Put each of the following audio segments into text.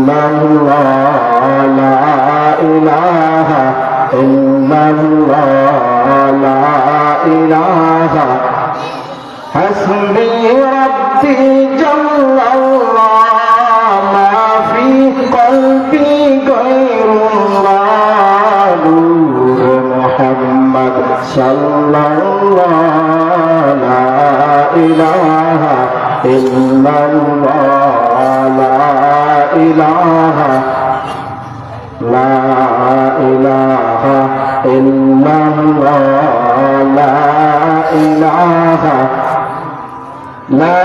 ইল্লাল্লাহ লা ইলাহা ইল্লাল্লাহ লা ইলাহা হাসবি রাব্বি জাল্লাল্লাহ মা ফি কলবি গায়রুল্লাহ নূর মুহাম্মদ সাল্লাল্লাহু লা ইলাহা ইল্লাল্লাহ লা ইলাহা লা ইলাহা ইল্লাল্লাহ লা ইলাহা লা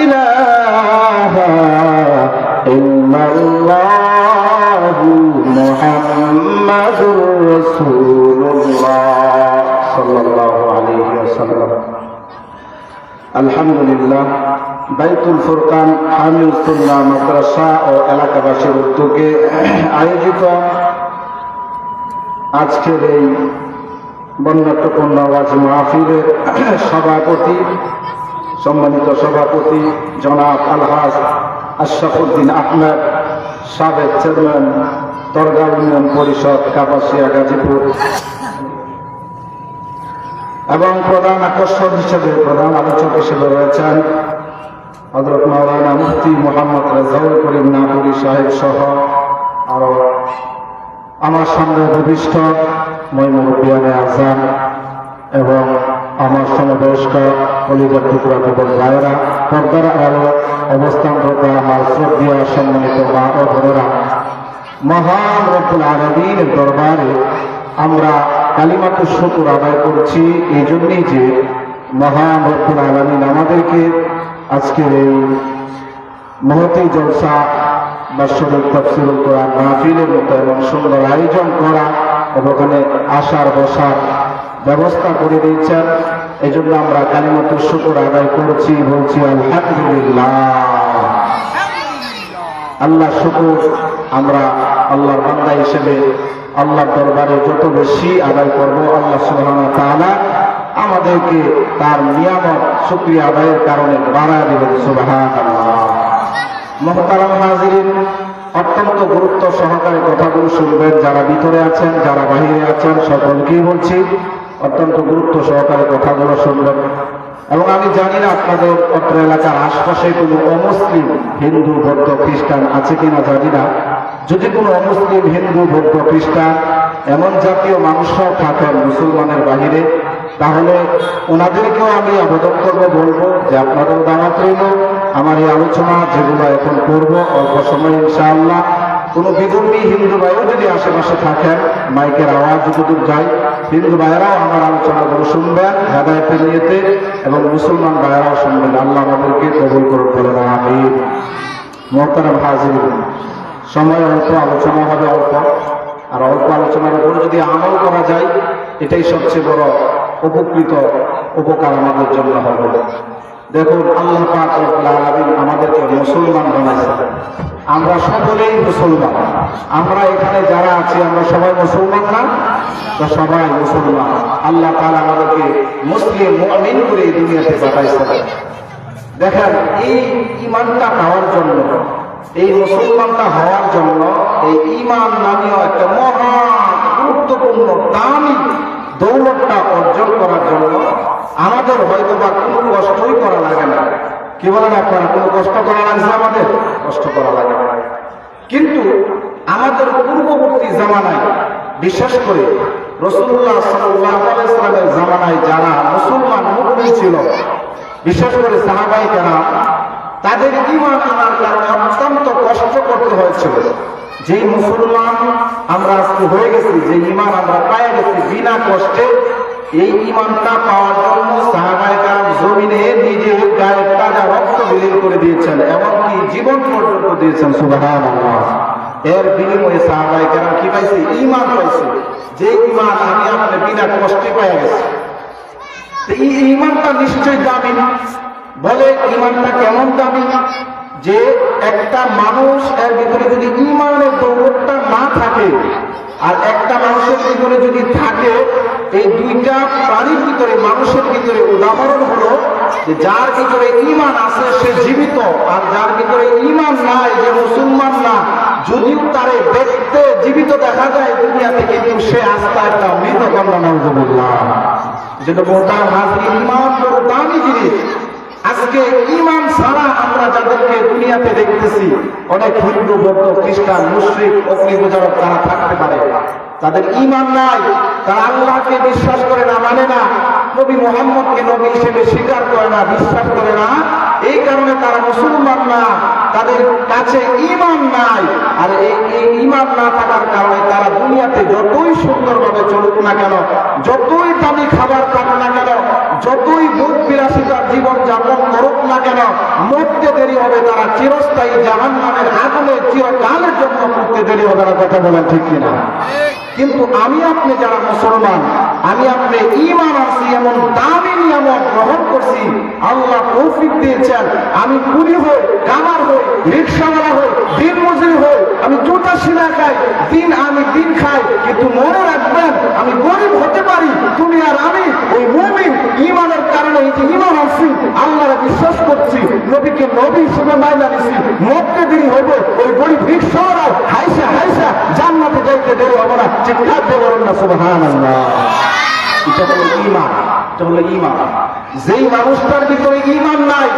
ইলাহা ইল্লাল্লাহ মুহাম্মাদুর রাসূলুল্লাহ সাল্লাল্লাহু আলাইহি ওয়াসাল্লাম। আলহামদুলিল্লাহ, বাইতুল ফুরকান হামিল সুন্নাহ মাদ্রাসা ও এলাকাবাসীর উদ্যোগে আয়োজিত আজকের এই বন্যাট্যপূর্ণ ওয়াজ মাহফিলের সভাপতি, সম্মানিত সভাপতি জনাব আলহাজ আশরাফুদ্দিন আহমেদ, সাবেক চেয়ারম্যান দরগা ইউনিয়ন পরিষদ কাপাসিয়া গাজীপুর, এবং প্রধান আকর্ষণ হিসেবে, প্রধান আলোচক হিসেবে রয়েছেন হযরত মাওলানা মুফতি মোহাম্মদ রেজাউল করিম নাপুরি সাহেব সহ আরো আমার সামনে উপবিষ্ট মুরব্বিয়ানে আযম এবং আমার সমবয়স্ক কলিজার টুকরা যুবক ভাইয়েরা, পর্দার আলো অবস্থানরত আমার শ্রদ্ধেয় সম্মানিত মা ও বোনেরা, মহান রব্বুল আলামিনের দরবারে আমরা কালিমাতুশ শুকর আদায় করছি এই জন্যই যে মহান রব্বুল আলামিন আমাদেরকে আজকের এই মহতী জলসা বাৎসরিক তাফসীরুল কোরআন মাহফিলের মতো এমন সুন্দর আয়োজন করা এবং ওখানে আসার বসার ব্যবস্থা করে দিয়েছেন। এই জন্য আমরা কালিমাতুশ শুকর আদায় করছি, বলছি আলহামদুলিল্লাহ। আল্লাহ শুকর আমরা আল্লাহর বান্দা হিসেবে আল্লাহর দরবারে যত বেশি আদায় করব, আল্লাহ সুবহানাহু ওয়া তাআলা আমাদেরকে তার নিয়ামত শুকরিয়া আদায়ের কারণে বাড়ায় দিবেন। সুবহানাল্লাহ। মুহতারাম হাজিরিন, অত্যন্ত গুরুত্ব সহকারে কথাগুলো শুনবেন। যারা ভিতরে আছেন, যারা বাহিরে আছেন, সকলকেই বলছি অত্যন্ত গুরুত্ব সহকারে কথাগুলো শুনবেন। এবং আমি জানি না আপনাদের অত্র এলাকার আশপাশে কোনো অমুসলিম হিন্দু বৌদ্ধ খ্রিস্টান আছে কিনা জানি না। যদি কোনো অমুসলিম হিন্দু বৌদ্ধ খ্রিস্টান এমন জাতীয় মানুষরাও থাকেন মুসলমানের বাহিরে, তাহলে ওনাদেরকেও আমি আবেদন করবো, বলবো যে আপনাদের দাওয়াত রইল। আমার এই আলোচনা যেগুলো এখন করবো অল্প সময় ইনশাআল্লাহ, কোনো বিধর্মী হিন্দু ভাইও যদি আশেপাশে থাকেন, মাইকের আওয়াজ যতদূর যায়, হিন্দু ভাইয়েরাও আমার আলোচনাগুলো শুনবেন হেদায়েতের নিয়তে, এবং মুসলমান ভাইয়েরাও শুনবেন। আল্লাহ আমাদেরকে কবুল করুন, বলেন আমিন। মুহতারাম হাজিরিন, সময় অল্প, আলোচনা হবে অল্প, আর অল্প আলোচনার উপর যদি আমল করা যায় এটাই সবচেয়ে বড় উপকার আমাদের জন্য হবে। দেখুন, আল্লাহ পাক রব্বুল আলামিন আমাদেরকে মুসলমান বানাইছেন। আমরা সকলেই মুসলমান। আমরা এখানে যারা আছি আমরা সবাই মুসলমান না? তো সবাই মুসলমান। আল্লাহ তাআলা আমাদেরকে মুসলিম মুমিন করে এই দুনিয়াতে পাঠাইছেন। দেখেন, এই ঈমানটা পাওয়ার জন্য, এই মুসলমানটা হওয়ার জন্য, এই ঈমান নামীয় একটা মহা গুরুত্বপূর্ণ দামি দৌলতটা অর্জন করার জন্য আমাদের হয়তো বা কোনো কষ্টই করা লাগে না। কি বলেন আপনারা? কোনো কষ্ট করা লাগছে? আমাদের কষ্ট করা লাগে না। কিন্তু আমাদের পূর্ববর্তী জামানায়, বিশেষ করে রাসূলুল্লাহ সাল্লাল্লাহু আলাইহি ওয়াসাল্লামের জামানায় যারা মুসলমান মুমিন ছিল, বিশেষ করে সাহাবায়ে কেরাম, তাদের ঈমান আনার কারণে অত্যন্ত কষ্ট করতে হয়েছিল। যেই মুসলমান আমরা আজকে হয়ে গেছি, যে ঈমান আমরা পেয়ে গেছি বিনা কষ্টে, এই ঈমানটা পাওয়ার জন্য সাহাবায়ে কেরাম জমিনে নিজের গায়ের তাজা রক্ত বিলীন করে দিয়েছেন, এমনকি জীবন পর্যন্ত দিয়েছেন। সুবহানাল্লাহ। এর বিনিময়ে সাহাবায়ে কেরাম কি পাইছে? ঈমান পাইছে। যে ঈমান আমি আপনি বিনা কষ্টে পেয়ে গেছি। এই ঈমানটা নিশ্চয়ই দামি। বলে ঈমানটা কেমন দামি? যে একটা মানুষ এর ভিতরে যদি ঈমানের দৌলতটা না থাকে, আর একটা মানুষের ভিতরে যদি থাকে, এই দুইটা প্রাণীর ভিতরে, মানুষের ভিতরে উদাহরণ হলো যে যার ভিতরে ঈমান আছে সে জীবিত, আর যার ভিতরে ঈমান নাই, যে দেখা যায় দুনিয়াতে, কিন্তু সে আস্থা একটা মৃত কন্যা। নাউজুবিল্লাহ। যেটা মোহতারাম হাজরিন, ঈমান বড় দামি জিনিস। আজকে ঈমান ছাড়া আমরা যাদেরকে দুনিয়াতে দেখতেছি, অনেক হিন্দু, বৌদ্ধ, খ্রিস্টান, মুশরিক, অগ্নিপূজারক তারা থাকতে পারে, তাদের ঈমান নাই, তারা আল্লাহকে বিশ্বাস করে না, মানে না, নবী মুহাম্মদকে নবী হিসেবে স্বীকার করে না, বিশ্বাস করে না, এই কারণে তারা মুসলমান না, তাদের কাছে ঈমান নাই। আর এই ঈমান না থাকার কারণে তারা দুনিয়াতে যতই সুন্দরভাবে চলুক না কেন, যতই দামি খাবার খাক না কেন, যতই ভোগ বিলাসিতার জীবন যাপন করুক না কেন, মরতে দেরি হবে, তারা চিরস্থায়ী জাহান্নামের আগুনে চিরকালের জন্য মরতে দেরি হবে না। কথা বলেন ঠিক কিনা? কিন্তু আমি আপনি যারা মুসলমান, আমি আপনি ঈমান আছি, এমন দামি নিয়ামত গ্রহণ করছি, আল্লাহ তৌফিক দিয়েছেন। আমি কুলি হই, কামার হই, রিক্সাওয়ালা হই, দিন মজুরি হই, আমি জুতা সিলা খাই, আমি দিন খাই, কিন্তু মনে রাখবেন আমি গরিব হতে পারি, তুমি আর আমি ওই মুমিন ঈমানের কারণে এই যে ঈমান আছি, আল্লাহরে বিশ্বাস করছি, নবীকে নবী হিসেবে মাইনা নিছি, মরতে দেরি হবে, ওই গরিব রিক্সাওয়ালা হাইসা হাইসা জান্নাতে যাইতে দেরি হবে না। চিৎকার দিয়ে বলেন না সুবহানাল্লাহ। এটা হলো ঈমান, এটা হলো ঈমান। যেই মানুষটার ভিতরে ঈমান নাই,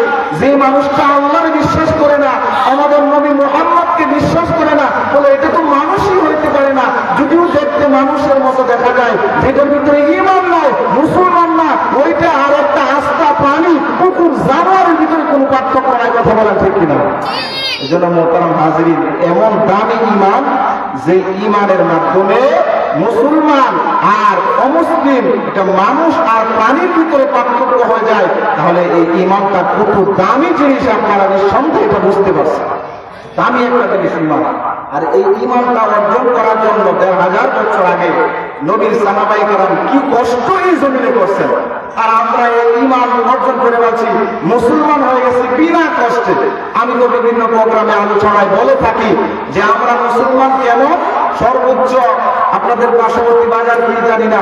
যে মানুষটা আল্লাহরে বিশ্বাস করে না, আমাদের নবী মুহাম্মদকে বিশ্বাস করে না, বলে এটা তো মানুষই হইতে পারে না, যদিও দেখতে মানুষের মতো দেখা যায়, যেটার ভিতরে ঈমান নাই, মুসলমান না, ওইটা আর একটা আস্থা প্রাণী, কুকুর, জানোয়ারের ভিতরে কোনো পার্থক্য নাই। কথা বলা ঠিক কিনা? এই জন্য মোহতারাম হাজরিন, এমন দামি ঈমান, যে ঈমানের মাধ্যমে মুসলমান আর অমুসলিম, এটা মানুষ আর প্রাণীর ভিতরে পার্থক্য হয়ে যায়, তাহলে এই ঈমানটা কত দামি জিনিস আপনারা নিঃসন্দেহে এটা বুঝতে পারছেন। দামি একটা জিনিস ঈমান। আর এই ঈমানটা অর্জন করার জন্য ১,৫০০ বছর আগে নবীর সাহাবায়ে কেরাম কি কষ্ট এই জমিনে করছেন, আর আমরা এই ঈমান অর্জন করে পাচ্ছি, মুসলমান হয়ে গেছি বিনা কষ্টে। আমি তো বিভিন্ন প্রোগ্রামে আলোচনায় বলে থাকি যে আমরা মুসলমান কেন, সর্বোচ্চ আপনাদের পার্শ্ববর্তী বাজার কি জানি না,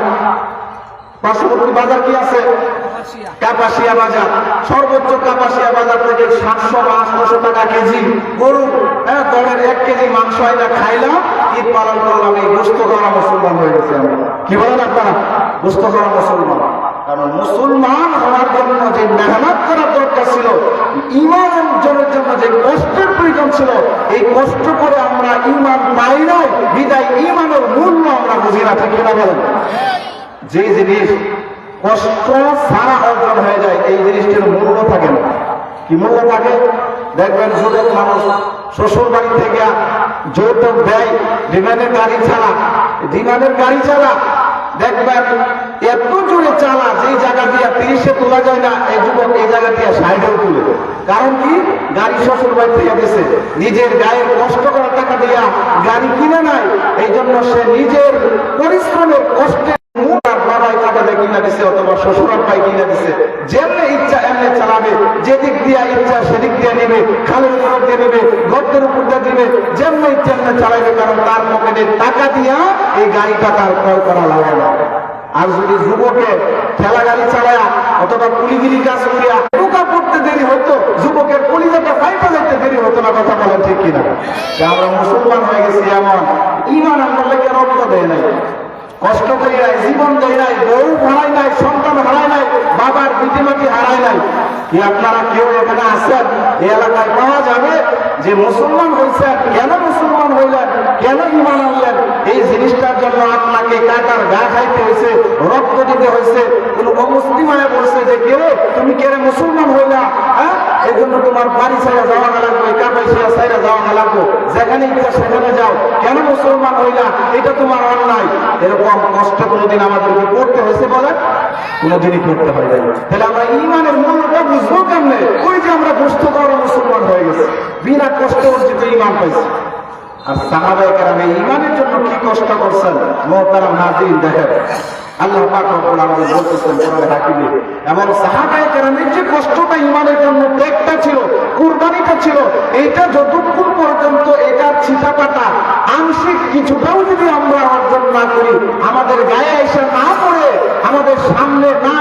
পার্শ্ববর্তী বাজার কি আছে? কাপাসিয়া বাজার। সর্বোচ্চ কাপাসিয়া বাজার থেকে 700 বা 800 টাকা কেজি গরু, দরের 1 কেজি মাংস আইনা খাইলাম, ঈদ পালন করলাম, এই গোস্ত করা মুসলমান হয়ে গেছে আমরা। কি বলেন আপনারা? গোস্ত করা মুসলমান। কারণ মুসলমান হওয়ার জন্য যে মেহনত করার দরকার ছিল, ঈমান অর্জনের জন্য যে কষ্টের প্রয়োজন ছিল, এই কষ্ট করে আমরা ঈমান পাই নাই, বিদায় ঈমানের মূল্য আমরা বুঝি না। ঠিক কিনা বলেন? যে জিনিস কষ্ট ছাড়া অর্জন হয়ে যায়, এই জিনিসটির মূল্য থাকে না। কি মূল্য থাকে? দেখবেন যুবক মানুষ শ্বশুর বাড়ি থেকে যৌতুক দেয়, ডিমান্ডের গাড়ি চালা, ডিমান্ডের গাড়ি চালা, দেখবেন এত জোরে চালা, যেই জায়গা দিয়ে 30-এ তোলা যায় না, এই যুবক এই জায়গা দিয়ে 60-এও তুলে। কারণ কি? গাড়ি শ্বশুর বাড়ি থেকে দিয়েছে, নিজের গায়ের কষ্ট করা টাকা দিয়া গাড়ি কিনে নাই, এই জন্য সে নিজের পরিশ্রমের কষ্টে বাবাই টাকা দিয়ে কিনে দিছে, অথবা শ্বশুরার ভাই কিনে দিছে, যেমনি ইচ্ছা এমনি চালাবে, যেদিক দিয়ে ইচ্ছা সেদিক দিয়ে নেবে, খালের উপর দিয়ে নেবে, গর্তের উপর দিয়ে দিবে, যেমনি ইচ্ছা এমনি চালাবে, কারণ তার পকেটে টাকা দিয়া এই গাড়িটা তার ক্রয় করা লাগে না। আর যদি যুবকে ঠেলা গাড়ি চালায়া অথবা কুলিগিরি কাজ করিয়া টোকা করতে দেরি হতো, যুবকের কলিজাটা ফাইটা যেতে দেরি হতো না। কথা বলেন ঠিক কিনা? আমরা মুসলমান হয়ে গেছি এমন, ঈমান আমরা লেগে রক্ত দেয় নাই, কষ্ট করি নাই, জীবন দেয় নাই, বউ হারাই নাই, সন্তান হারাই নাই, বাবার বিটিমাটি হারাই নাই। কি আপনারা কেউ এখানে আছেন এই এলাকায় পাওয়া যাবে যে মুসলমান হয়েছেন, কেন মুসলমান হইলেন, কেন ঈমান আনলেন, এই জিনিসটার জন্য আপনাকে কাটার গা খাইতে হয়েছে, রক্ত দিতে হয়েছে, কোন অমুসলিমায় বলছে যে কে তুমি কেন মুসলমান হইলা, হ্যাঁ, এই জন্য তোমার বাড়ি ছেড়ে যাওয়া না লাগবে, কাপাসিয়া ছেড়ে যাওয়া না লাগবে, যেখানে ইচ্ছা সেখানে যাও, কেন মুসলমান হইলা, এটা তোমার অন্যায়। এরকম কষ্ট কোনোদিন আমাদেরকে করতে হয়েছে বলে? কোনোদিনই করতে হয় নাই। তাহলে আমরা ঈমানের মূল্যটা বুঝবো কেমনে? ওই যে আমরা গোস্ত করা মুসলমান হয়ে গেছে, বিনা কষ্টে অর্জিত ঈমান পাইছি। আর সাহাবায়ে কেরাম এই ঈমানের জন্য কি কষ্ট করছেন, মুহতারাম হাজিরিন দেখেন, আল্লাহ পাক রব্বুল আলামিন বলতেছেন কোরআনে হাকিমে, এমন সাহাবায়ে কেরামের যে কষ্টটা ঈমানের জন্য, ত্যাগটা ছিল, কুরবানিটা ছিল, এইটা যতক্ষণ পর্যন্ত এটার ছিটাপাটা আংশিক কিছুটাও যদি আমরা অর্জন না করি, আমাদের গায়ে এসে না পড়ে, আমাদের সামনে না